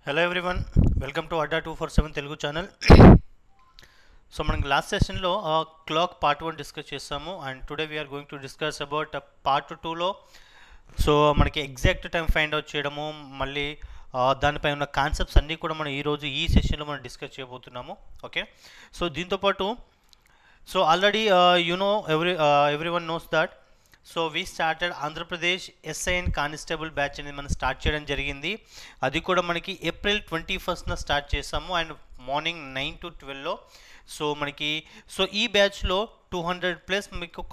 Hello everyone, welcome to Adda 247 Telugu channel. So మనకి last సెషన్లో clock part 1 discuss చేసాము and today we are going to discuss about part 2లో so మనకి exact time find out చేయడము మళ్ళీ దానిపై ఉన్న కాన్సెప్ట్స్ అన్నీ కూడా మనం ఈరోజు ఈ సెషన్లో మనం డిస్కస్ చేయబోతున్నాము. ఓకే, సో దీంతోపాటు so already everyone knows that so we started Andhra Pradesh SI and constable batch అనేది మనం స్టార్ట్ చేయడం జరిగింది. అది కూడా మనకి ఏప్రిల్ 21st స్టార్ట్ చేసాము అండ్ మార్నింగ్ 9 to 12లో. సో మనకి ఈ బ్యాచ్లో 200+ మీకు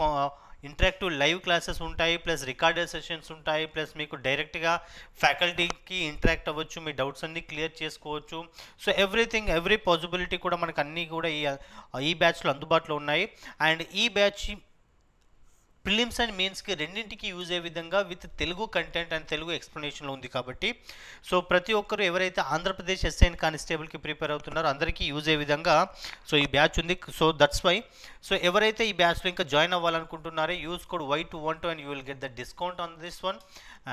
ఇంటరాక్టివ్ లైవ్ క్లాసెస్ ఉంటాయి, ప్లస్ రికార్డెడ్ సెషన్స్ ఉంటాయి, ప్లస్ మీకు డైరెక్ట్గా ఫ్యాకల్టీకి ఇంటరాక్ట్ అవ్వచ్చు, మీ డౌట్స్ అన్నీ క్లియర్ చేసుకోవచ్చు. సో ఎవ్రీ పాసిబిలిటీ కూడా మనకు అన్నీ కూడా ఈ బ్యాచ్లో అందుబాటులో ఉన్నాయి. అండ్ ఈ బ్యాచ్ ప్రిలిమ్స్ అండ్ మెయిన్స్కి రెండింటికి యూజ్ అయ్యే విధంగా with Telugu content and Telugu ఎక్స్ప్లెనేషన్లో ఉంది. కాబట్టి సో ప్రతి ఒక్కరు ఎవరైతే ఆంధ్రప్రదేశ్ ఎస్ఐ అండ్ కానిస్టేబుల్కి ప్రిపేర్ అవుతున్నారో అందరికీ యూజ్ అయ్యే విధంగా సో ఈ బ్యాచ్ ఉంది. సో దట్స్ వై సో ఎవరైతే ఈ బ్యాచ్లో ఇంకా జాయిన్ అవ్వాలనుకుంటున్నారో use code Y212 and you will get the discount on this one.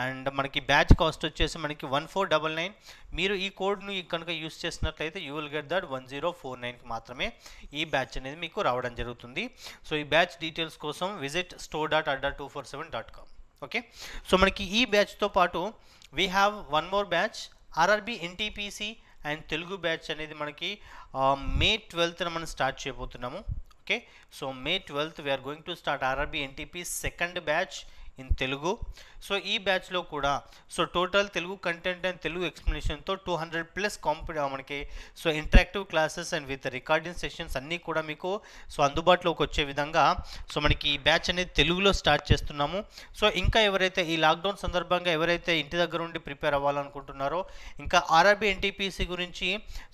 And మనకి బ్యాచ్ కాస్ట్ వచ్చేసి మనకి 1499. మీరు ఈ కోడ్ను కనుక యూజ్ చేసినట్లయితే యూ విల్ గెట్ దట్ 1049కి మాత్రమే ఈ బ్యాచ్ అనేది మీకు రావడం జరుగుతుంది. సో ఈ బ్యాచ్ డీటెయిల్స్ కోసం విజిట్ store.adda247.com. ఓకే, సో మనకి ఈ బ్యాచ్తో పాటు we have one more batch RRB NTPC and Telugu batch అనేది మనకి May 12th మనం స్టార్ట్ చేయబోతున్నాము. Okay, so May 12th we are going to start RRB NTP second batch in Telugu. So ఈ బ్యాచ్లో కూడా so total Telugu content and Telugu ఎక్స్ప్లెనేషన్తో 200+ మనకి so interactive classes and with recording sessions అన్నీ కూడా మీకు సో అందుబాటులోకి వచ్చే విధంగా సో మనకి ఈ బ్యాచ్ అనేది తెలుగులో స్టార్ట్ చేస్తున్నాము. సో ఇంకా ఎవరైతే ఈ లాక్డౌన్ సందర్భంగా ఎవరైతే ఇంటి దగ్గర ఉండి ప్రిపేర్ అవ్వాలనుకుంటున్నారో, ఇంకా ఆర్ఆర్బి ఎన్టీపీసీ గురించి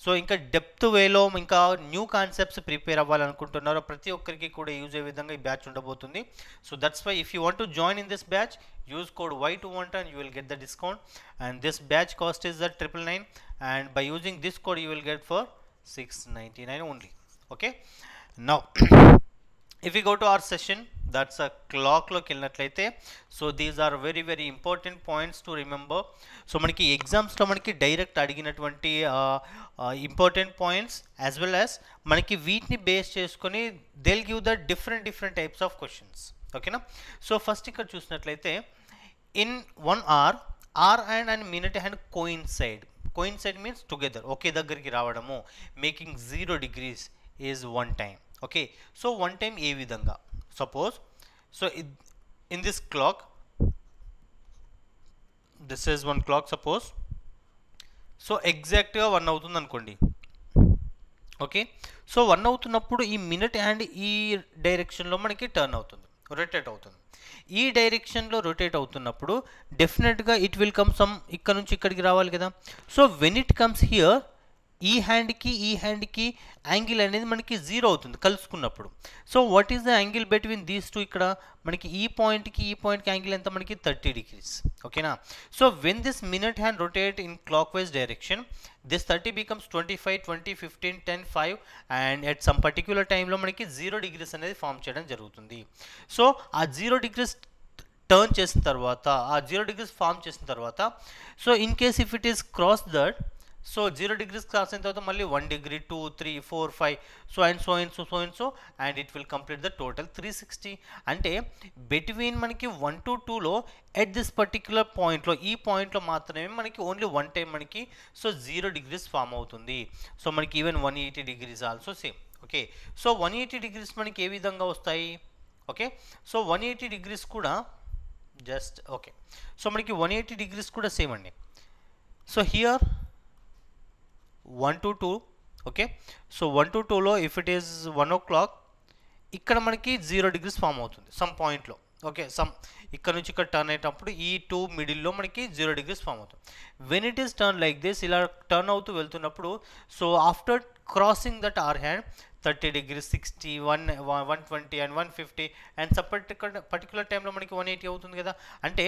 సో ఇంకా డెప్త్ వేలో ఇంకా న్యూ కాన్సెప్ట్స్ ప్రిపేర్ అవ్వాలనుకుంటున్నారో ప్రతి ఒక్కరికి కూడా యూజ్ అయ్యే విధంగా ఈ బ్యాచ్ ఉండబోతుంది. So that's why if you want to join in this batch, use code Y212 and you will get the discount. And this batch cost is at 999, and by using this code you will get for 699 only. Okay, now if we go to our session, that's a clock look వెళ్ళినట్లయితే so these are very important points to remember. So మనకి ఎగ్జామ్స్లో మనకి direct అడిగినటువంటి important points as well as మనకి వీటిని base చేసుకొని they will give the different types of questions. ఓకేనా, so first ఇక్కడ చూసినట్లయితే in 1 hour and minute hand coincide means together, ఒకే దగ్గరికి రావడము. Making 0 degrees is 1 time. Okay, so 1 time ఏ విధంగా suppose so in this clock this is 1 clock suppose. So ఎగ్జాక్ట్గా 1 అవుతుంది అనుకోండి. ఓకే, సో 1 అవుతున్నప్పుడు ఈ మినిట్ హ్యాండ్ ఈ డైరెక్షన్లో మనకి టర్న్ అవుతుంది, రొటేట్ అవుతుంది. ఈ డైరెక్షన్లో రొటేట్ అవుతున్నప్పుడు డెఫినెట్గా ఇట్ విల్ కమ్ సమ్ ఇక్కడ నుంచి ఇక్కడికి రావాలి కదా. So when it comes here ఈ హ్యాండ్కి యాంగిల్ అనేది మనకి 0 అవుతుంది కలుసుకున్నప్పుడు. So what is the angle between these two? ఇక్కడ మనకి ఈ పాయింట్కి యాంగిల్ ఎంత మనకి 30 degrees. ఓకేనా, so when this minute hand rotate in clock wise direction this 30 becomes 25, 20, 15, 10, 5 and at some particular టైంలో మనకి 0 degrees అనేది ఫామ్ చేయడం జరుగుతుంది. సో ఆ 0 degrees టర్న్ చేసిన తర్వాత ఆ 0 degrees ఫామ్ చేసిన తర్వాత so in case if it is cross that so 0 degrees cross అయిన తర్వాత మళ్ళీ 1 degree 2, 3, 4, 5 so and it will complete the total 360. అంటే బిట్వీన్ మనకి 1 to 2లో ఎట్ దిస్ పర్టిక్యులర్ పాయింట్లో ఈ పాయింట్లో మాత్రమే మనకి ఓన్లీ 1 time మనకి సో 0 degrees ఫామ్ అవుతుంది. సో మనకి even 180 degrees also same. Okay, so 180 degrees మనకి ఏ విధంగా వస్తాయి? ఓకే, సో 180 degrees కూడా జస్ట్ ఓకే, సో మనకి 180 degrees కూడా సేమ్ అండి. So here 1 to 2. Okay, so 1 to 2లో ఇఫ్ ఇట్ ఈస్ 1 o'clock ఇక్కడ మనకి 0 degrees ఫామ్ అవుతుంది సమ్ పాయింట్లో. ఓకే, సమ్ ఇక్కడ నుంచి ఇక్కడ టర్న్ అయ్యేటప్పుడు ఈ 2 మిడిల్లో మనకి 0 degrees ఫామ్ అవుతుంది. When it is turn like this ఇలా టర్న్ అవుతూ వెళ్తున్నప్పుడు so after crossing that hour hand 30 degrees, 60, 120 and 150 and particular టైంలో మనకి 180 అవుతుంది కదా. అంటే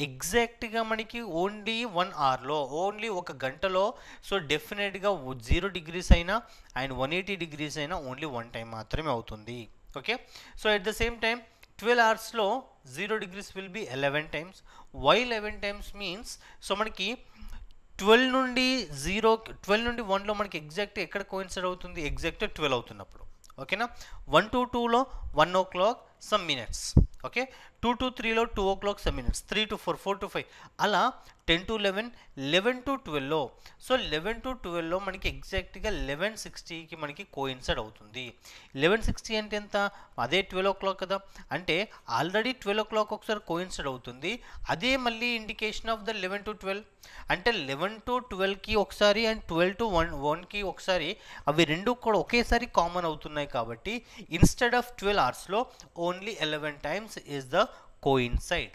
ఎగ్జాక్ట్గా మనకి ఓన్లీ 1 hourలో ఓన్లీ 1 గంటలో సో డెఫినెట్గా 0 degrees అయినా అండ్ 180 degrees అయినా ఓన్లీ 1 time మాత్రమే అవుతుంది. Okay, so at the same time 12 hoursలో 0 degrees will be 11 times. Why 11 times means so మనకి 12 నుండి 1లో మనకి ఎగ్జాక్ట్ ఎక్కడ కోయిన్సైడ్ అవుతుంది, ఎగ్జాక్ట్ 12 అవుతున్నప్పుడు. ఓకేనా, 1 to 2లో 1 o'clock some minutes. Okay, 2 to 3లో 2 o'clock some minutes, 3 to 4, 4 to 5, అలా 10 to 11, 11 to 12లో. సో 11 to 12లో మనకి ఎగ్జాక్ట్గా 11:60కి మనకి కోయిన్సైడ్ అవుతుంది. 11:60 అంటే ఎంత, అదే 12 o'clock కదా, అంటే ఆల్రెడీ 12 o'clock ఒకసారి కోయిన్సైడ్ అవుతుంది. అదే మళ్ళీ ఇండికేషన్ ఆఫ్ ద 11 to 12, అంటే 11 to 12కి ఒకసారి అండ్ 12 to 1కి ఒకసారి, అవి రెండు కూడా ఒకేసారి కామన్ అవుతున్నాయి. కాబట్టి ఇన్స్టెడ్ ఆఫ్ 12 అవర్స్లో only 11 times is the coincide.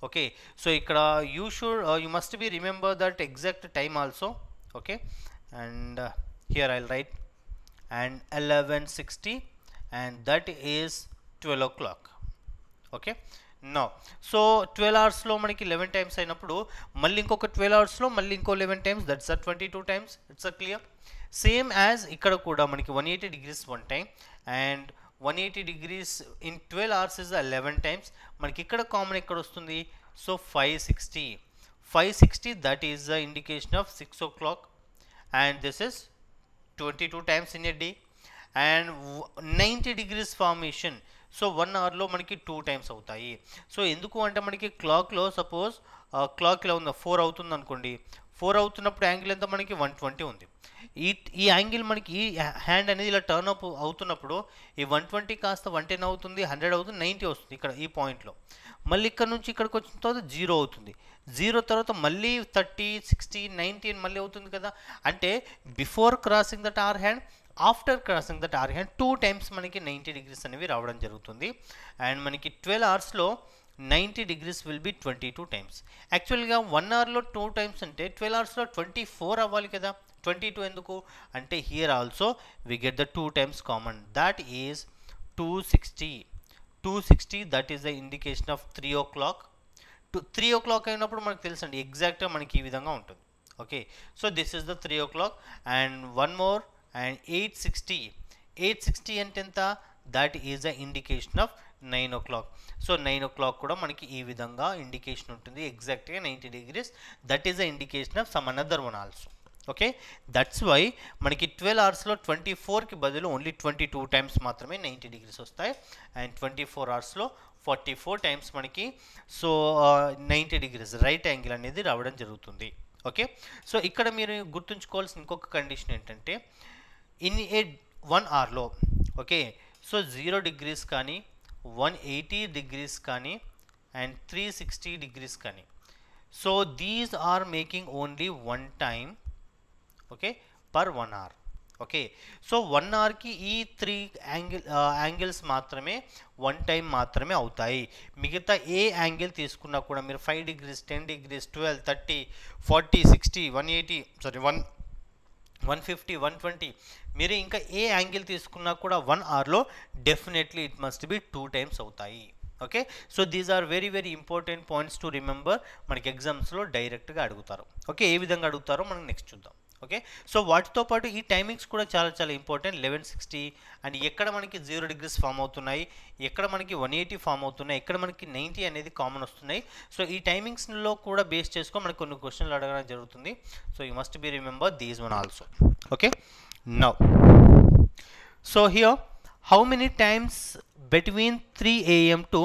Okay, so ikkada you must be remember that exact time also. Okay, and here I'll write and 11:60 and that is 12 o'clock. Okay, now so 12 hours లో మనకి 11 times అయినప్పుడు మళ్ళీ ఇంకొక 12 hours లో మళ్ళీ ఇంకో 11 times, that's a 22 times. It's a clear. Same as ఇక్కడ కూడా మనకి 180 degrees one time and 180 degrees in 12 hours is 11 times. మనకి ఇక్కడ కామన్ ఎక్కడ వస్తుంది, so 560 that is the indication of 6 o'clock and this is 22 times in a day and 90 degrees formation. So 1 అవర్లో మనకి 2 times అవుతాయి. సో ఎందుకు అంటే మనకి క్లాక్లో సపోజ్ క్లాక్ ఇలా ఉంది 4 అవుతుంది అనుకోండి, 4 అవుతున్నప్పుడు యాంగిల్ ఎంత మనకి 120 ఉంది. ఈ యాంగిల్ మనకి ఈ హ్యాండ్ అనేది ఇలా టర్న్ అప్ అవుతున్నప్పుడు ఈ 120 కాస్త 110 అవుతుంది, 100 అవుతుంది, 90 వస్తుంది ఇక్కడ ఈ పాయింట్లో. మళ్ళీ ఇక్కడ నుంచి ఇక్కడికి వచ్చిన తర్వాత 0 అవుతుంది, 0 తర్వాత మళ్ళీ 30, 60, 90 మళ్ళీ అవుతుంది కదా. అంటే before crossing that hour hand, after crossing that hour hand 2 times మనకి 90 degrees అనేవి రావడం జరుగుతుంది. అండ్ మనకి 12 అవర్స్లో 90 degrees will be 22 times. యాక్చువల్గా 1 అవర్లో 2 times అంటే 12 అవర్స్లో 24 అవ్వాలి కదా, 22 ఎందుకు అంటే here also we get the 2 times common, that is 260. That is the indication of 3 o'clock. 3 o'clock అయినప్పుడు మనకు తెలుసండి ఎగ్జాక్ట్గా మనకి ఈ విధంగా ఉంటుంది. Okay, so this is the 3 o'clock and one more and 860 అంటే ఎంత, that is the indication of 9 o'clock. So 9 o'clock కూడా మనకి ఈ విధంగా ఇండికేషన్ ఉంటుంది ఎగ్జాక్ట్గా 90 degrees. That is the indication of some another one also. Okay, that's why మనకి 12 అవర్స్లో 24కి బదులు ఓన్లీ 22 times మాత్రమే 90 degrees వస్తాయి అండ్ 24 అవర్స్లో 44 times మనకి సో 90 degrees రైట్ యాంగిల్ అనేది రావడం జరుగుతుంది. ఓకే, సో ఇక్కడ మీరు గుర్తుంచుకోవాల్సిన ఇంకొక కండిషన్ ఏంటంటే ఇన్ ఏ 1 hourలో ఓకే సో 0 degrees కానీ 180 degrees కానీ అండ్ 360 degrees కానీ, so these are making only one time okay per 1 hour. Okay, so 1 hourకి ఈ 3 యాంగిల్స్ మాత్రమే 1 time మాత్రమే అవుతాయి. మిగతా ఏ యాంగిల్ తీసుకున్నా కూడా మీరు 5 degrees, 10 degrees, 12, 30, 40, 60, 180 150, 120 మీరు ఇంకా ఏ యాంగిల్ తీసుకున్నా కూడా 1 hourలో definitely it must be 2 times అవుతాయి. Okay, so these are very very important points to remember. మనకి ఎగ్జామ్స్లో డైరెక్ట్గా అడుగుతారు. ఓకే, ఏ విధంగా అడుగుతారో మనం నెక్స్ట్ చూద్దాం. ఓకే, సో వాటితో పాటు ఈ టైమింగ్స్ కూడా చాలా చాలా ఇంపార్టెంట్. 11:60 అండ్ ఎక్కడ మనకి 0 degrees ఫామ్ అవుతున్నాయి, ఎక్కడ మనకి 180 ఫామ్ అవుతున్నాయి, ఎక్కడ మనకి 90 అనేది కామన్ వస్తున్నాయి. సో ఈ టైమింగ్స్లో కూడా బేస్ చేసుకొని మనకి కొన్ని క్వశ్చన్లు అడగడం జరుగుతుంది. So you must be remember these one also. Okay, now so here how many times between 3 AM to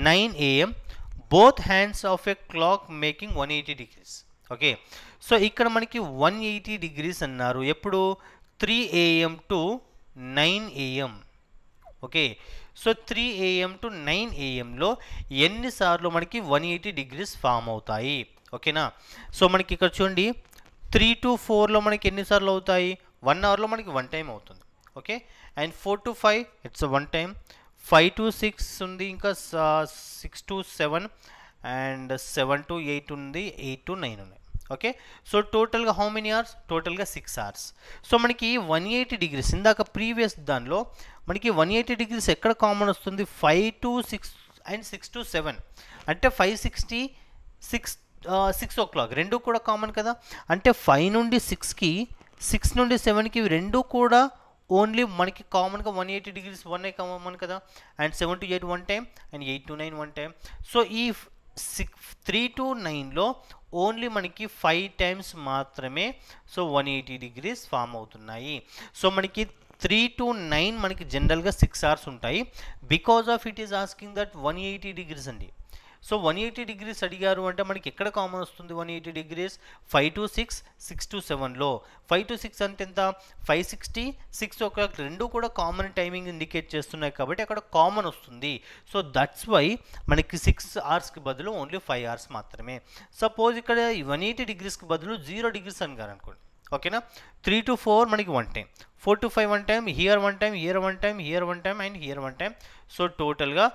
9 AM both hands of a clock making 180 degrees. Okay, so ఇక్కడ మనకి 180 degrees అన్నారు ఎప్పుడు 3 AM to 9 AM. Okay, so 3 AM to 9 AMలో ఎన్నిసార్లు మనకి 180 degrees form అవుతాయి. ఓకేనా, so మనకి ఇక్కడ చూడండి 3 to 4లో మనకి ఎన్నిసార్లు అవుతాయి, 1 hourలో మనకి 1 time అవుతుంది. Okay, and 4 to 5 it's 1 time, 5 to 6 ఉంది, ఇంకా 6 to 7 అండ్ 7 to 8 ఉంది, 8 to 9 ఉన్నాయి. ఓకే, సో టోటల్గా హౌ మెనీ అవర్స్, టోటల్గా 6 hours. సో మనకి 180 degrees ఇందాక ప్రీవియస్ దానిలో మనకి 180 degrees ఎక్కడ కామన్ వస్తుంది, 5 to 6 అండ్ 6 to 7 అంటే 560, 6 o'clock రెండు కూడా కామన్ కదా. అంటే 5 నుండి 6కి 6 నుండి 7కి రెండు కూడా ఓన్లీ మనకి కామన్గా 180 degrees 1 కామన్ కదా. And 7 to 8 1 time and 8 to 9 1 time. So ఈ 3 to 9లో ఓన్లీ మనకి 5 టైమ్స్ మాత్రమే సో 180 డిగ్రీస్ ఫామ్ అవుతున్నాయి. సో మనకి 3 to 9 మనకి జనరల్గా 6 అవర్స్ ఉంటాయి. Because of it is asking that 180 degrees అండి. సో 180 డిగ్రీస్ అడిగారు అంటే మనకి ఎక్కడ కామన్ వస్తుంది 180 డిగ్రీస్? 5 to 6, 6 to 7లో. 5 to 6 అంటే ఎంత? 5:60, 6 o'clock రెండు కూడా కామన్ టైమింగ్ ఇండికేట్ చేస్తున్నాయి కాబట్టి అక్కడ కామన్ వస్తుంది. సో దట్స్ వై మనకి 6 అవర్స్కి బదులు ఓన్లీ 5 అవర్స్ మాత్రమే. సపోజ్ ఇక్కడ 180 డిగ్రీస్కి బదులు 0 డిగ్రీస్ అన్నారు అనుకోండి, ఓకేనా. 3 to 4 మనకి 1 time, 4 to 5 1 time, here 1 time, here 1 time, here 1 time and here 1 time. So టోటల్గా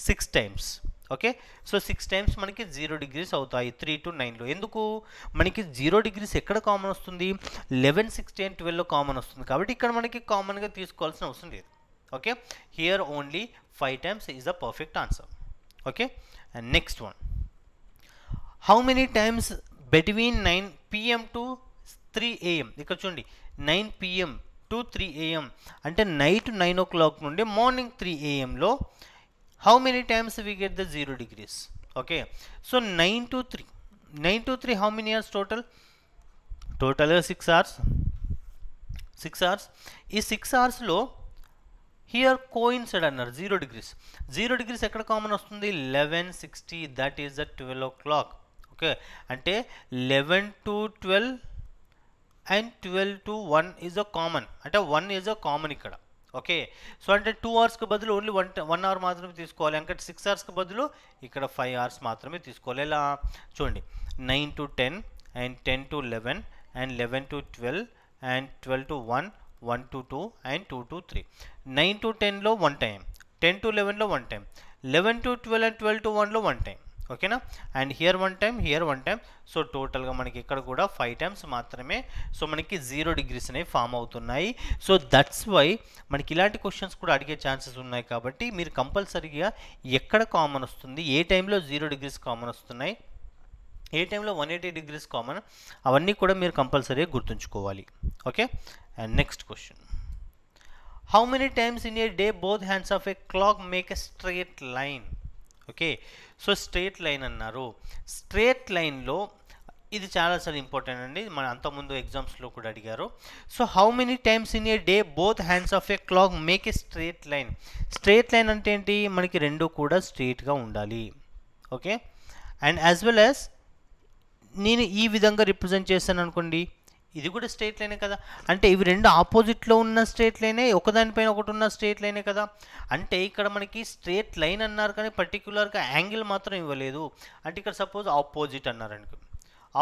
6 టైమ్స్. ఓకే, సో 6 టైమ్స్ మనకి 0 డిగ్రీస్ అవుతాయి 3 to 9లో. ఎందుకు? మనకి 0 డిగ్రీస్ ఎక్కడ కామన్ వస్తుంది? 11, 16 and 12లో కామన్ వస్తుంది కాబట్టి ఇక్కడ మనకి కామన్గా తీసుకోవాల్సిన అవసరం లేదు. Okay, here only 5 times is the perfect answer. Okay, and next one, how many times between 9 PM to 3 AM? ఇక్కడ చూడండి, 9 PM to 3 AM అంటే నైట్ 9 o'clock నుండి morning 3 AMలో how many times we get the 0 degrees? Okay, so 9 to 3 how many hours total? 6 hours. 6 hours. ఈ 6 అవర్స్లో here coincide అన్నారు 0 degrees. 0 degrees ఎక్కడ common వస్తుంది? 11:60, that is the 12 o'clock. Okay, అంటే 11 to 12 and 12 to 1 is a common, అంటే 1 is a common ఇక్కడ. Okay, so అంటే 2 అవర్స్కి బదులు ఓన్లీ 1 అవర్ మాత్రమే తీసుకోవాలి. అంటే 6 అవర్స్కి బదులు ఇక్కడ 5 అవర్స్ మాత్రమే తీసుకోవాలి. ఎలా చూడండి, 9 to 10 and 10 to 11 and 11 to 12 and 12 to 1, 1 to 2 and 2 to 3. 9 to 10లో 1 టైం, 10 to 11లో 1 టైం, 11 to 12 అండ్ 12 to 1లో 1 టైం. ఓకేనా, and here 1 time, here 1 time. So టోటల్గా మనకి ఇక్కడ కూడా 5 టైమ్స్ మాత్రమే సో మనకి 0 డిగ్రీస్ అనేవి ఫామ్ అవుతున్నాయి. సో దట్స్ వై మనకి ఇలాంటి క్వశ్చన్స్ కూడా అడిగే ఛాన్సెస్ ఉన్నాయి కాబట్టి మీరు కంపల్సరీగా ఎక్కడ కామన్ వస్తుంది, ఏ టైంలో 0 డిగ్రీస్ కామన్ వస్తున్నాయి, ఏ టైంలో 180 డిగ్రీస్ కామన్, అవన్నీ కూడా మీరు కంపల్సరీగా గుర్తుంచుకోవాలి. Okay, and next question, how many times in a day both hands of a clock make a straight line? Okay, so straight line అన్నారు. స్ట్రెయిట్ లైన్లో ఇది చాలాసార్లు ఇంపార్టెంట్ అండి, మన అంతకుముందు ఎగ్జామ్స్లో కూడా అడిగారు. So how many times in a day both hands of a clock make a straight line? Straight line అంటే ఏంటి? మనకి రెండు కూడా స్ట్రెయిట్గా ఉండాలి. Okay, and as well as నేను ఈ విధంగా రిప్రజెంట్ చేస్తాను అనుకోండి, ఇది కూడా స్ట్రెయిట్ లైనే కదా. అంటే ఇవి రెండు ఆపోజిట్లో ఉన్న స్ట్రెయిట్ లైనే, ఒకదానిపైన ఒకటి ఉన్న స్ట్రెయిట్ లైనే కదా. అంటే ఇక్కడ మనకి స్ట్రెయిట్ లైన్ అన్నారు కానీ పర్టికులర్గా యాంగిల్ మాత్రం ఇవ్వలేదు. అంటే ఇక్కడ సపోజ్ ఆపోజిట్ అన్నారు అనుకో,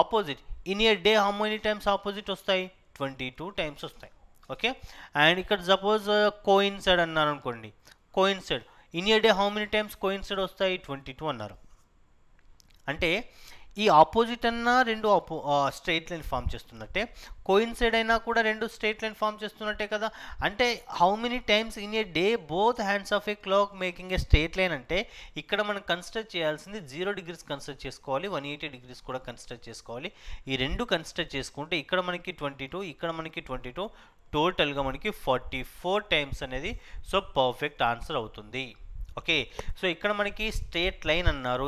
opposite in a day how many times opposite వస్తాయి? 22 టైమ్స్ వస్తాయి. ఓకే, అండ్ ఇక్కడ సపోజ్ కోయిన్సైడ్ అన్నారు అనుకోండి, coincide in a day how many times coincide వస్తాయి? 22 అన్నారు. అంటే ఈ ఆపోజిట్ అన్నా రెండు స్ట్రెయిట్ లైన్ ఫామ్ చేస్తున్నట్టే, కోయిన్సైడ్ అయినా కూడా రెండు స్ట్రెయిట్ లైన్ ఫామ్ చేస్తున్నట్టే కదా. అంటే how many times in a day both hands of a clock making a straight line అంటే ఇక్కడ మనం కన్సిడర్ చేయాల్సింది 0 డిగ్రీస్ కన్సిడర్ చేసుకోవాలి, 180 డిగ్రీస్ కూడా కన్సిడర్ చేసుకోవాలి. ఈ రెండు కన్సిడర్ చేసుకుంటే ఇక్కడ మనకి 22, ఇక్కడ మనకి 22, టోటల్గా మనకి 44 టైమ్స్ అనేది సో పర్ఫెక్ట్ ఆన్సర్ అవుతుంది. ఓకే, సో ఇక్కడ మనకి స్ట్రెయిట్ లైన్ అన్నారు.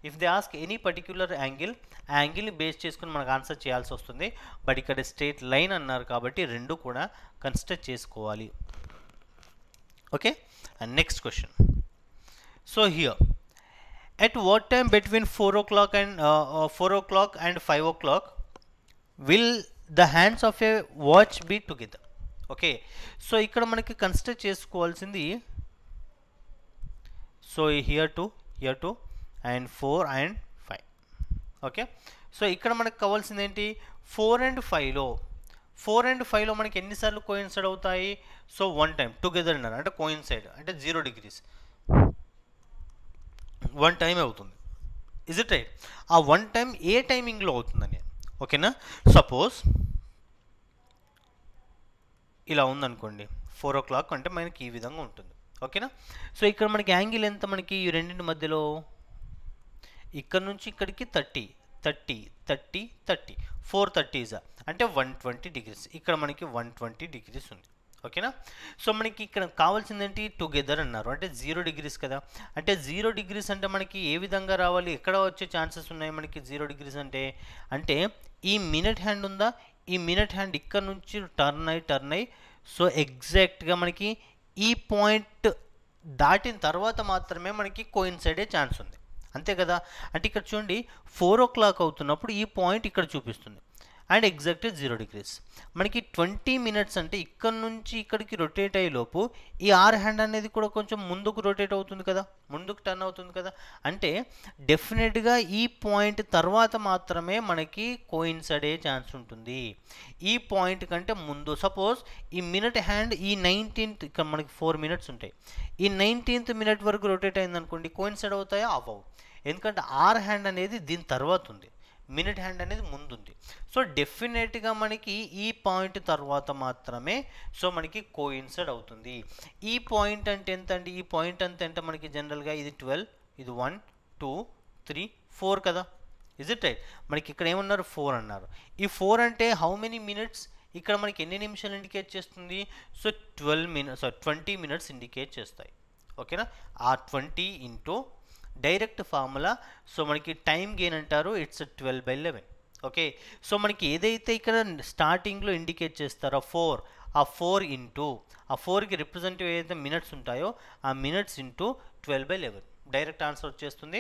If they ask any particular angle, ఆ యాంగిల్ని బేస్ చేసుకుని మనకు ఆన్సర్ చేయాల్సి వస్తుంది. బట్ ఇక్కడ స్ట్రెయిట్ లైన్ అన్నారు కాబట్టి రెండు కూడా కన్సిడర్ చేసుకోవాలి. Okay, and next question, so here at what time between 4 o'clock and 5 o'clock will the hands of a watch be together? Okay, so ఇక్కడ మనకి కన్సిడర్ చేసుకోవాల్సింది, so here 2 and 4 and 5. Okay, so ఇక్కడ మనకు కావాల్సింది ఏంటి? 4 and 5లో మనకి ఎన్నిసార్లు coincide అవుతాయి? సో 1 టైం టుగెదర్ అన్నారు, అంటే కోయిన్సైడ్ అంటే 0 డిగ్రీస్ 1 టైం అవుతుంది. Is it right? ఆ 1 టైం ఏ టైమింగ్లో అవుతుందని. ఓకేనా, సపోజ్ ఇలా ఉందనుకోండి, 4 o'clock అంటే మనకి ఈ విధంగా ఉంటుంది. ఓకేనా, సో ఇక్కడ మనకి యాంగిల్ ఎంత? మనకి ఈ రెండింటి మధ్యలో ఇక్కడ నుంచి ఇక్కడికి 30, 430 అంటే 120 డిగ్రీస్. ఇక్కడ మనకి 120 డిగ్రీస్ ఉంది. ఓకేనా. సో మనకి ఇక్కడ కావాల్సింది ఏంటి, టుగెదర్ అన్నారు అంటే 0 డిగ్రీస్ కదా. అంటే 0 డిగ్రీస్ అంటే మనకి ఏ విధంగా రావాలి, ఎక్కడ వచ్చే ఛాన్సెస్ ఉన్నాయి మనకి 0 డిగ్రీస్ అంటే. అంటే ఈ మినిట్ హ్యాండ్ ఉందా, ఈ మినిట్ హ్యాండ్ ఇక్కడ నుంచి టర్న్ అయ్యి సో ఎగ్జాక్ట్గా మనకి ఈ పాయింట్ దాటిన తర్వాత మాత్రమే మనకి కోయిన్సైడ్ అయ్యే ఛాన్స్ ఉంది, అంతే కదా. అంటే ఇక్కడ చూడండి 4 o'clock అవుతున్నప్పుడు ఈ పాయింట్ ఇక్కడ చూపిస్తుంది అండ్ ఎగ్జాక్ట్ 0 డిగ్రీస్. మనకి 20 minutes అంటే ఇక్కడ నుంచి ఇక్కడికి రొటేట్ అయ్యేలోపు ఈ ఆర్ హ్యాండ్ అనేది కూడా కొంచెం ముందుకు రొటేట్ అవుతుంది కదా, ముందుకు టర్న్ అవుతుంది కదా. అంటే డెఫినెట్గా ఈ పాయింట్ తర్వాత మాత్రమే మనకి కోయిన్సైడ్ అయ్యే ఛాన్స్ ఉంటుంది. ఈ పాయింట్ కంటే ముందు సపోజ్ ఈ మినిట్ హ్యాండ్ ఈ 19th ఇక్కడ మనకి 4 minutes ఉంటాయి, ఈ 19th minute వరకు రొటేట్ అయింది అనుకోండి, కోయిన్సైడ్ అవుతాయా, అవ్వవు. ఎందుకంటే ఆర్ హ్యాండ్ అనేది దీని తర్వాత ఉంది, మినిట్ హ్యాండ్ అనేది ముందుంది. సో డెఫినెట్గా మనకి ఈ పాయింట్ తర్వాత మాత్రమే సో మనకి కోయిన్సైడ్ అవుతుంది. ఈ పాయింట్ అంటే ఎంత అండి, ఈ పాయింట్ అంతే అంటే మనకి జనరల్గా ఇది 12, ఇది 1 2 3 4 కదా, ఇజ్ ఇట్ రైట్. మనకి ఇక్కడ ఏమన్నారు 4 అన్నారు. ఈ 4 అంటే హౌ మెనీ మినిట్స్, ఇక్కడ మనకి ఎన్ని నిమిషాలు ఇండికేట్ చేస్తుంది, సో 20 minutes ఇండికేట్ చేస్తాయి. ఓకేనా. ఆ 20 ఇంటూ డైరెక్ట్ ఫార్ములా, సో మనకి టైం గెయిన్ అంటారు, ఇట్స్ 12/11. ఓకే. సో మనకి ఏదైతే ఇక్కడ స్టార్టింగ్లో ఇండికేట్ చేస్తారో 4, ఆ 4 ఇంటూ ఆ 4కి రిప్రజెంటివ్ ఏదైతే మినిట్స్ ఉంటాయో ఆ మినిట్స్ ఇంటూ 12/11 డైరెక్ట్ ఆన్సర్ వచ్చేస్తుంది.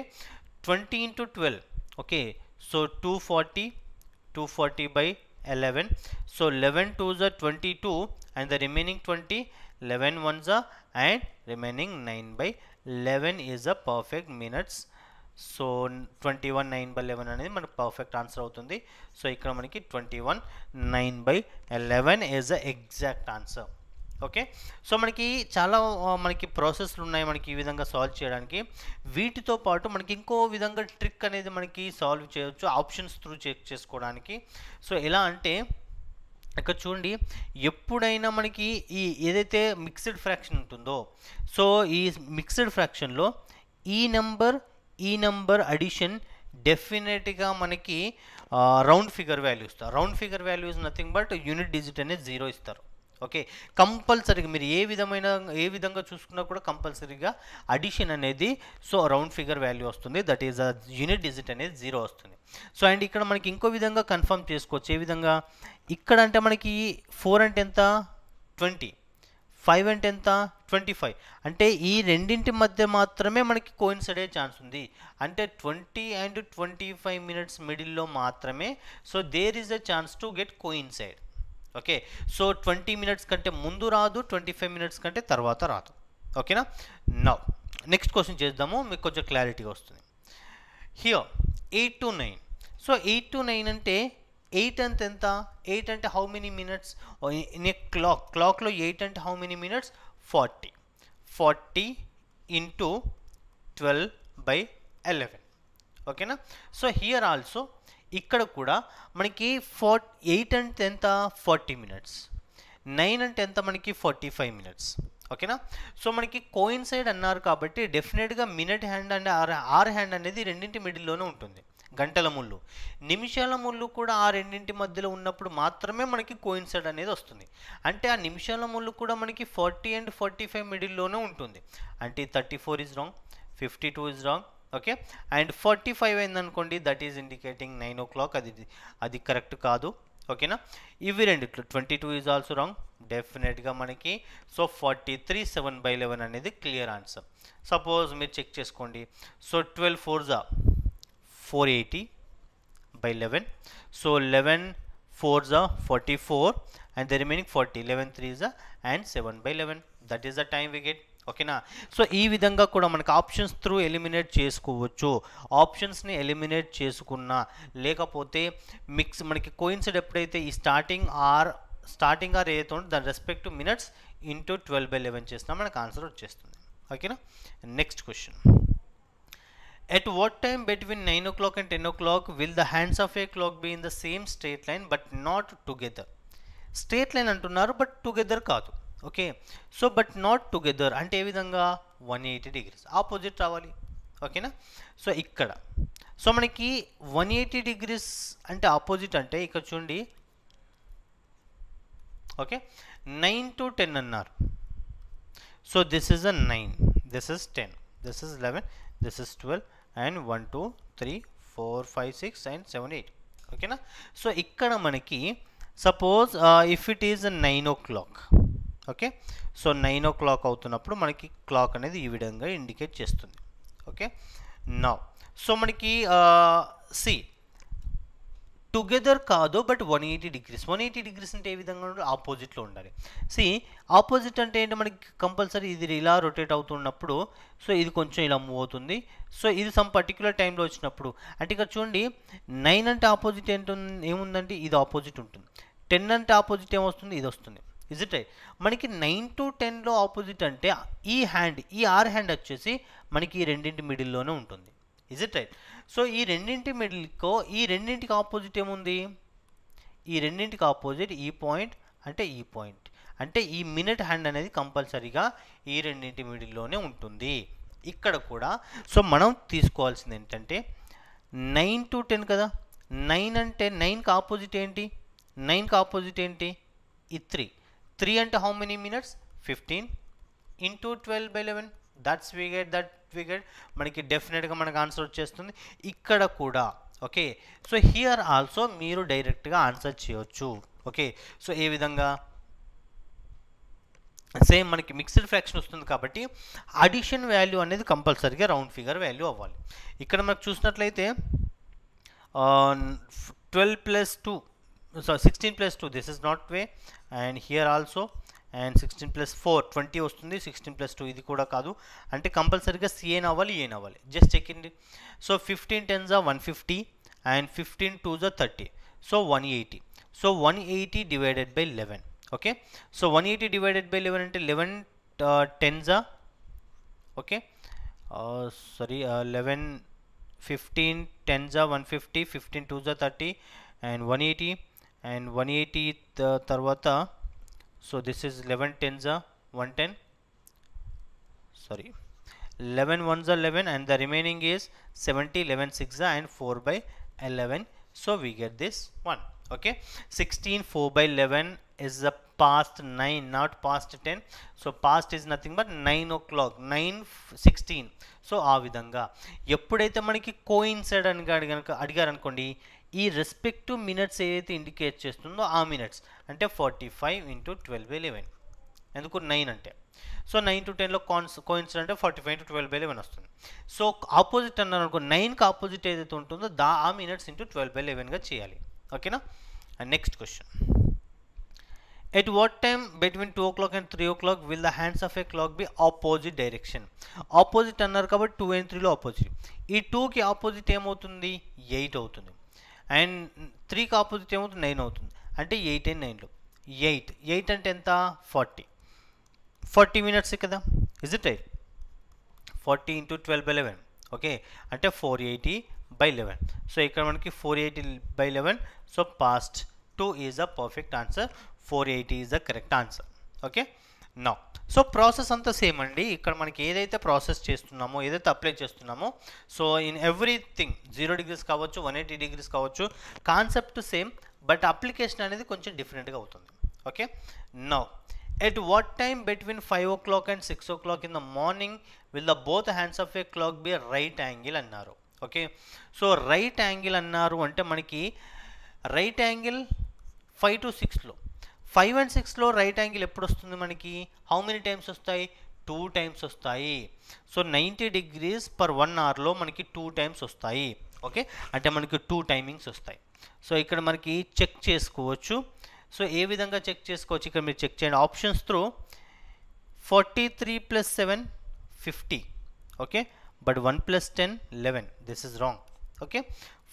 20 into 12, okay. So 240/11. So 11 2s are 22 and the remaining 20, 11 1s are and remaining 9/11 is a perfect minutes. So 21 9/11 అనేది మనకు పర్ఫెక్ట్ ఆన్సర్ అవుతుంది. సో ఇక్కడ మనకి 21 9/11 is a exact answer. Okay. So మనకి చాలా మనకి ప్రాసెస్లు ఉన్నాయి మనకి ఈ విధంగా సాల్వ్ చేయడానికి. వీటితో పాటు మనకి ఇంకో విధంగా ట్రిక్ అనేది మనకి సాల్వ్ చేయొచ్చు ఆప్షన్స్ త్రూ చెక్ చేసుకోవడానికి. సో ఎలా అంటే ఇక్కడ చూడండి, ఎప్పుడైనా మనకి ఈ ఏదైతే మిక్స్డ్ ఫ్రాక్షన్ ఉంటుందో, సో ఈ మిక్స్డ్ ఫ్రాక్షన్లో ఈ నెంబర్ అడిషన్ డెఫినెట్గా మనకి రౌండ్ ఫిగర్ వాల్యూ ఇస్తారు. Round figure value is nothing but unit digit అనేది 0 ఇస్తారు. ఓకే. కంపల్సరీగా మీరు ఏ విధంగా చూసుకున్నా కూడా కంపల్సరీగా అడిషన్ అనేది సో రౌండ్ ఫిగర్ వాల్యూ వస్తుంది, that is a unit digit అనేది 0 వస్తుంది. సో అండ్ ఇక్కడ మనకి ఇంకో విధంగా కన్ఫర్మ్ చేసుకోవచ్చు. ఏ విధంగా, ఇక్కడ అంటే మనకి 4 అంటే ఎంత 20, 5 అంటే ఎంత 25. అంటే ఈ రెండింటి మధ్య మాత్రమే మనకి కోయిన్సైడ్ అయ్యే ఛాన్స్ ఉంది. అంటే 20 and 25 minutes మిడిల్లో మాత్రమే so there is a chance to get coincide. Okay. So 20 minutes కంటే ముందు రాదు, 25 minutes కంటే తర్వాత రాదు. ఓకేనా. నౌ నెక్స్ట్ క్వశ్చన్ చేద్దాము, మీకు కొంచెం క్లారిటీ వస్తుంది. Here 8 to 9. సో 8 to 9 అంటే 8 అంటే ఎంత, 8 అంటే how many minutes in a క్లాక్లో 8 అంటే హౌ మెనీ మినిట్స్ 40 into 12/11. ఓకేనా. సో హియర్ ఆల్సో ఇక్కడ కూడా మనకి 8 అంటే ఎంత 40 minutes, 9 అంటే ఎంత మనకి 45 minutes. ఓకేనా. సో మనకి కోయిన్సైడ్ అన్నారు కాబట్టి డెఫినెట్గా minute hand and hour hand అనేది రెండింటి మిడిల్లోనే ఉంటుంది. గంటల ముళ్ళు, నిమిషాల ముళ్ళు కూడా ఆ రెండింటి మధ్యలో ఉన్నప్పుడు మాత్రమే మనకి కోయిన్సైడ్ అనేది వస్తుంది. అంటే ఆ నిమిషాల ముళ్ళు కూడా మనకి 40 and 45 మిడిల్లోనే ఉంటుంది. అంటే 34 is wrong, 52 is wrong. Okay. And 45 అయిందనుకోండి, దట్ ఈజ్ ఇండికేటింగ్ 9 o'clock, అది కరెక్ట్ కాదు. ఓకేనా. ఇవి రెండిట్లో 22 ఈజ్ ఆల్సో రాంగ్ డెఫినెట్గా మనకి. సో 43 7/11 అనేది క్లియర్ ఆన్సర్. సపోజ్ మీరు చెక్ చేసుకోండి. So 12 4s are 480/11. So 11 4s are 44 and the remaining 40, 11 3s are and 7/11. that is the time we get. ఓకేనా. సో ఈ విధంగా కూడా మనకి ఆప్షన్స్ త్రూ ఎలిమినేట్ చేసుకోవచ్చు. ఆప్షన్స్ని ఎలిమినేట్ చేసుకున్నా లేకపోతే మనకి కోయిన్సైడ్ ఎప్పుడైతే ఈ స్టార్టింగ్ ఆర్ ఏదైతే ఉంటుందో దాని రెస్పెక్ట్ టు మినిట్స్ ఇంటూ 12/11 చేసినా మనకు ఆన్సర్ వచ్చేస్తుంది. ఓకేనా. Next question. At what time between 9 o'clock and 10 o'clock will the hands of a clock be in the same straight line but not together? Straight line అంటున్నారు but together కాదు. Okay. So but not together అంటే ఏ విధంగా 180 degrees opposite రావాలి. ఓకేనా. So ఇక్కడ so మనకి 180 degrees అంటే opposite అంటే ఇక్కడ చూడండి. ఓకే. 9 to 10 అన్నారు. So this is a 9, this is 10, this is 11, this is 12 and 1 2 3 4 5 6 and 7 8. ఓకేనా. సో ఇక్కడ మనకి suppose if it is 9 o'clock, okay. So 9 o'clock అవుతున్నప్పుడు మనకి క్లాక్ అనేది ఈ విధంగా ఇండికేట్ చేస్తుంది. ఓకే. నౌ సో మనకి సి టుగెదర్ కాదు, బట్ 180 degrees. 180 degrees అంటే ఏ విధంగా ఉండాలి? ఆపోజిట్లో ఉండాలి. సి ఆపోజిట్ అంటే ఏంటి? మనకి కంపల్సరీ ఇది ఇలా రొటేట్ అవుతున్నప్పుడు సో ఇది కొంచెం ఇలా మూవ్ అవుతుంది. సో ఇది సమ్ పర్టికులర్ టైంలో వచ్చినప్పుడు అంటే ఇక్కడ చూడండి 9 అంటే ఆపోజిట్ ఏముందండి? ఇది ఆపోజిట్ ఉంటుంది. 10 అంటే ఆపోజిట్ ఏమొస్తుంది? ఇది వస్తుంది. Is it right? మనకి 9 to 10లో ఆపోజిట్ అంటే ఈ ఆర్ హ్యాండ్ వచ్చేసి మనకి ఈ రెండింటి మిడిల్లోనే ఉంటుంది. Is it right? సో ఈ రెండింటికి ఆపోజిట్ ఏముంది? ఈ రెండింటికి ఆపోజిట్ ఈ పాయింట్ అంటే ఈ మినిట్ హ్యాండ్ అనేది కంపల్సరీగా ఈ రెండింటి మిడిల్లోనే ఉంటుంది. ఇక్కడ కూడా సో మనం తీసుకోవాల్సింది ఏంటంటే 9 to 10 కదా. 9 అంటే 9కి ఆపోజిట్ ఏంటి? 9కి ఆపోజిట్ ఏంటి? ఈ 3 అంటే how many minutes? 15 into 12/11. That's we get మనకి డెఫినెట్గా మనకు ఆన్సర్ వచ్చేస్తుంది. ఇక్కడ కూడా ఓకే. సో హియర్ ఆల్సో మీరు డైరెక్ట్గా ఆన్సర్ చేయొచ్చు. ఓకే. సో ఏ విధంగా? సేమ్ మనకి మిక్స్డ్ ఫ్రాక్షన్ వస్తుంది కాబట్టి అడిషన్ వాల్యూ అనేది కంపల్సరీగా రౌండ్ ఫిగర్ వాల్యూ అవ్వాలి. ఇక్కడ మనకు చూసినట్లయితే 12 plus 2, so 16 plus 2, this is not way, and here also, and 16 plus 4 20 వస్తుంది. 16 plus 2 ఇది కూడా కాదు. అంటే కంపల్సరీగా సిఎన్ అవ్వాలి, ఏన్ అవ్వాలి. Just check in. So 15 10s are 150 and 15 2s are 30. So 180. So 180 divided by 11. Okay. So 180 divided by 11 అంటే 11 10s are okay. Sorry 11 15 10s are 150, 15 2s are 30 and 180 and 180 తర్వాత so this is 11 10s are 110, sorry 11 1s are 11 and the remaining is 70, 11 6s are and 4/11. So we get this one. Okay, 16 4/11 is the past 9, not past 10. So past is nothing but 9 o'clock, 9:16. So ఆ విధంగా ఎప్పుడైతే మనకి coincide అని అడిగారు అనుకోండి, ఈ respective minutes ఏదైతే indicate చేస్తుందో ఆ మినిట్స్ అంటే 45 into 12/11. ఎందుకు 9 అంటే సో 9 to 10లో కోయిన్సైడ్ అంటే 45 into 12/11 వస్తుంది. సో ఆపోజిట్ అన్నారు అనుకో, 9కి ఆపోజిట్ ఏదైతే ఉంటుందో ఆ మినిట్స్ ఇంటూ 12/11గా చేయాలి. ఓకేనా. And next question, at what time between 2 o'clock and 3 o'clock will the hands of a clock be opposite direction? Opposite అన్నారు కాబట్టి 2 and 3లో ఆపోజిట్. ఈ 2కి ఆపోజిట్ ఏమవుతుంది? 8 అవుతుంది. అండ్ 3కి ఆపోజిట్ ఏమవుతుంది? 9 అవుతుంది. అంటే 8 and 9లో 8 అంటే ఎంత? 40 మినిట్స్ కదా. Is it right? 40 into 12/11. Okay. అంటే 480/11. సో ఇక్కడ మనకి 480/11. So past 2 is the perfect answer. 480 is the correct answer. Okay. Now so process అంతా సేమ్ అండి. ఇక్కడ మనకి ఏదైతే ప్రాసెస్ చేస్తున్నామో, ఏదైతే అప్లై చేస్తున్నామో, సో ఇన్ ఎవ్రీథింగ్ 0 degrees కావచ్చు, 180 degrees కావచ్చు, కాన్సెప్ట్ సేమ్, బట్ అప్లికేషన్ అనేది కొంచెం డిఫరెంట్గా అవుతుంది. Okay. Now at what time between 5 o'clock and 6 o'clock in the morning will the both hands of a clock be right angle అన్నారు. Okay. So right angle అన్నారు అంటే మనకి right angle 5 to 6లో 5 and 6లో రైట్ యాంగిల్ ఎప్పుడు వస్తుంది మనకి? How many times వస్తాయి? 2 times వస్తాయి. సో 90 degrees per 1 hourలో మనకి 2 times వస్తాయి. ఓకే. అంటే మనకి 2 timings వస్తాయి. సో ఇక్కడ మనకి చెక్ చేసుకోవచ్చు. సో ఏ విధంగా చెక్ చేసుకోవచ్చు? ఇక్కడ మీరు చెక్ చేయండి options through. 43 + 7 50. Okay. But 1 + 10 11. This is wrong. Okay.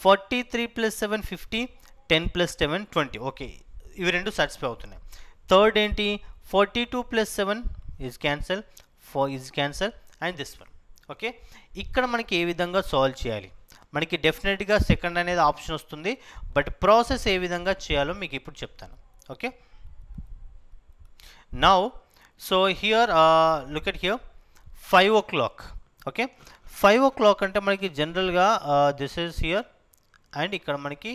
43 + 7 50, 10 + 7 20. Okay. ఇవి రెండు సాటిస్ఫై అవుతున్నాయి. థర్డ్ ఏంటి? 42 + 7 is cancel, 4 is cancel and this one. Okay. ఇక్కడ మనకి ఏ విధంగా సాల్వ్ చేయాలి? మనకి డెఫినెట్గా సెకండ్ అనేది ఆప్షన్ వస్తుంది, బట్ ప్రాసెస్ ఏ విధంగా చేయాలో మీకు ఇప్పుడు చెప్తాను. Okay. Now so here look at here 5 o'clock. Okay. 5 o'clock అంటే మనకి జనరల్గా దిస్ ఈజ్ హియర్ అండ్ ఇక్కడ మనకి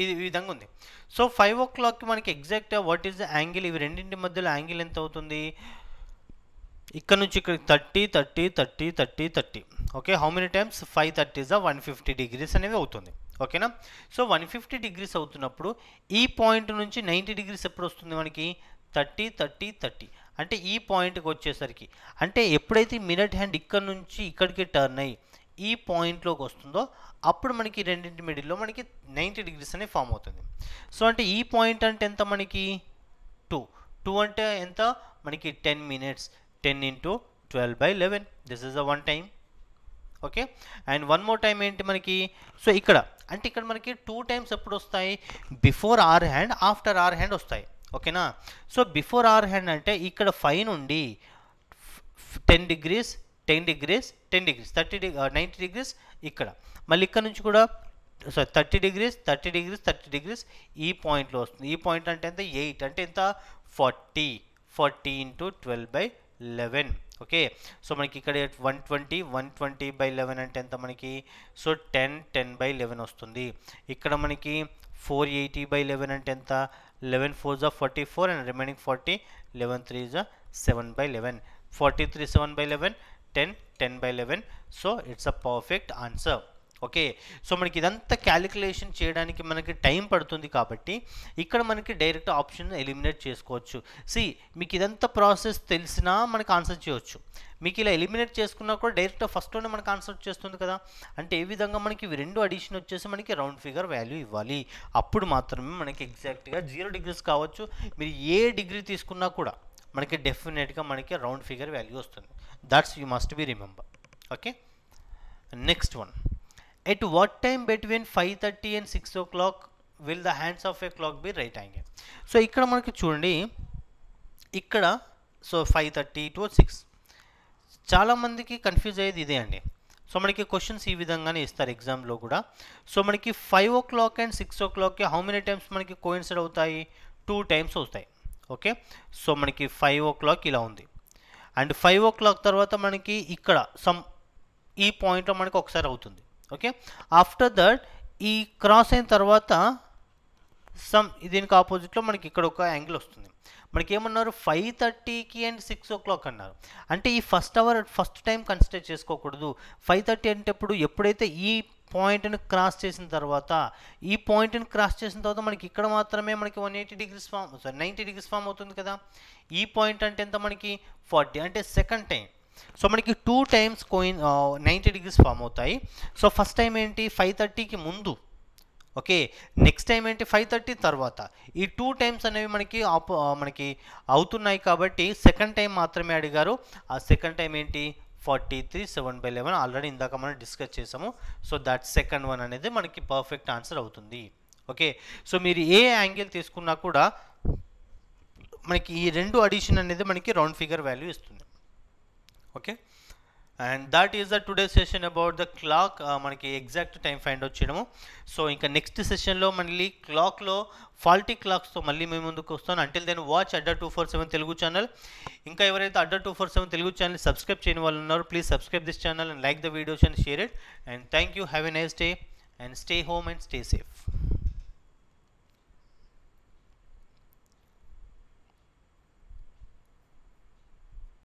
ఇది ఈ విధంగా ఉంది. సో 5 o'clockకి మనకి exact what is the angle, ఇవి రెండింటి మధ్యలో యాంగిల్ ఎంత అవుతుంది, ఇక్కడ నుంచి ఇక్కడ 30 okay. How many times 530 is 150 degrees అనేవి అవుతుంది. ఓకేనా. సో 150 degrees అవుతున్నప్పుడు ఈ పాయింట్ నుంచి 90 degrees ఎప్పుడు వస్తుంది మనకి 30 అంటే ఈ పాయింట్కి వచ్చేసరికి, అంటే ఎప్పుడైతే మినిట్ హ్యాండ్ ఇక్కడ నుంచి ఇక్కడికి టర్న్ అయ్యి ఈ పాయింట్లోకి వస్తుందో అప్పుడు మనకి రెండింటి మిడిల్లో మనకి 90 degrees అనేది ఫామ్ అవుతుంది. సో అంటే ఈ పాయింట్ అంటే ఎంత మనకి 2 అంటే ఎంత మనకి 10 minutes, 10 into 12/11, this is the one time. Okay. And one more time ఏంటి మనకి, సో ఇక్కడ అంటే ఇక్కడ మనకి 2 times ఎప్పుడు వస్తాయి, before hour hand after hour hand వస్తాయి. ఓకేనా. సో బిఫోర్ ఆర్ హ్యాండ్ అంటే ఇక్కడ 5 నుండి 10 degrees 10 degrees 10 degrees 90 degrees ఇక్కడ, మళ్ళీ ఇక్కడ నుంచి కూడా 30 degrees 30 degrees 30 degrees ఈ పాయింట్లో వస్తుంది. ఈ పాయింట్ అంటే ఎంత 8 అంటే ఎంత 40 into 12/11. ఓకే. సో మనకి ఇక్కడ 120/11 అంటే ఎంత మనకి, సో 10/11 వస్తుంది. ఇక్కడ మనకి 480/11 అంటే ఎంత, 11 4s are 44 and remaining 40, 11 3s are 7/11, 43 7/11, 10/11. So it's a perfect answer. Okay. So మనకి ఇదంతా క్యాలిక్యులేషన్ చేయడానికి మనకి టైం పడుతుంది కాబట్టి ఇక్కడ మనకి డైరెక్ట్ ఆప్షన్ ఎలిమినేట్ చేసుకోవచ్చు. మీకు ఇదంతా ప్రాసెస్ తెలిసినా మనకు ఆన్సర్ చేయవచ్చు. మీకు ఇలా ఎలిమినేట్ చేసుకున్నా కూడా డైరెక్ట్ ఫస్ట్లోనే మనకు ఆన్సర్ చేస్తుంది కదా. అంటే ఏ విధంగా మనకి ఇవి రెండు అడిషన్ వచ్చేసి మనకి రౌండ్ ఫిగర్ వాల్యూ ఇవ్వాలి. అప్పుడు మాత్రమే మనకి ఎగ్జాక్ట్గా 0 degrees కావచ్చు, మీరు ఏ డిగ్రీ తీసుకున్నా కూడా మనకి డెఫినెట్గా మనకి రౌండ్ ఫిగర్ వాల్యూ వస్తుంది. That's you must be remember. Okay. Next one, at what time between 5:30 and 6 o'clock will the hands of a clock be right angle? So ఇక్కడ మనకి చూడండి, ఇక్కడ సో 5:30 to 6, చాలామందికి కన్ఫ్యూజ్ అయ్యేది ఇదే అండి. సో మనకి క్వశ్చన్స్ ఈ విధంగానే ఇస్తారు ఎగ్జామ్లో కూడా. సో మనకి 5 o'clock and 6 o'clockకి హౌ మెనీ టైమ్స్ మనకి కోయిన్సైడ్ అవుతాయి, 2 times అవుతాయి. ఓకే. సో మనకి 5 o'clock ఇలా ఉంది, అండ్ 5 o'clock తర్వాత మనకి ఇక్కడ ఈ పాయింట్లో మనకి ఒకసారి అవుతుంది. ఓకే. ఆఫ్టర్ దట్ ఈ క్రాస్ అయిన తర్వాత దీనికి ఆపోజిట్లో మనకి ఇక్కడ ఒక యాంగిల్ వస్తుంది. మనకి ఏమన్నారు 5:30కి అండ్ 6 o'clock అన్నారు. అంటే ఈ first hour first time consider చేసుకోకూడదు. 5:30 అంటే ఎప్పుడైతే ఈ పాయింట్ని క్రాస్ చేసిన తర్వాత మనకి ఇక్కడ మాత్రమే మనకి 180 degrees ఫామ్ 90 degrees ఫామ్ అవుతుంది కదా. ఈ పాయింట్ అంటే ఎంత మనకి 40 అంటే సెకండ్ టైం. సో మనకి 2 times 90 degrees ఫామ్ అవుతాయి. సో ఫస్ట్ టైం ఏంటి 5:30కి ముందు, ఓకే. నెక్స్ట్ టైం ఏంటి 5:30 తర్వాత. ఈ 2 times అనేవి మనకి అవుతున్నాయి కాబట్టి సెకండ్ టైం మాత్రమే అడిగారు. ఆ సెకండ్ టైం ఏంటి 43 7/11, ఆల్రెడీ ఇందాక మనం డిస్కస్ చేసాము. సో దట్ సెకండ్ వన్ అనేది మనకి పర్ఫెక్ట్ ఆన్సర్ అవుతుంది. ఓకే. సో మీరు ఏ యాంగిల్ తీసుకున్నా కూడా మనకి ఈ రెండు అడిషన్ అనేది మనకి రౌండ్ ఫిగర్ వాల్యూ ఇస్తుంది. Okay. And that is the today session about the clock, మనకి ఎగ్జాక్ట్ టైం ఫైండ్ అవుట్ చేయడము. సో ఇంకా నెక్స్ట్ సెషన్లో మళ్ళీ క్లాక్లో ఫాల్టీ క్లాక్స్తో మళ్ళీ మేము ముందుకు వస్తాను. అంటిల్ దెన్ వాచ్ అడ్డా 247 తెలుగు ఛానల్. ఇంకా ఎవరైతే అడ్డా 247 తెలుగు ఛానల్ సబ్స్క్రైబ్ చేయని వాళ్ళు ఉన్నారో please subscribe this channel and like the videos and share it. And thank you, have a nice day and stay home and stay safe.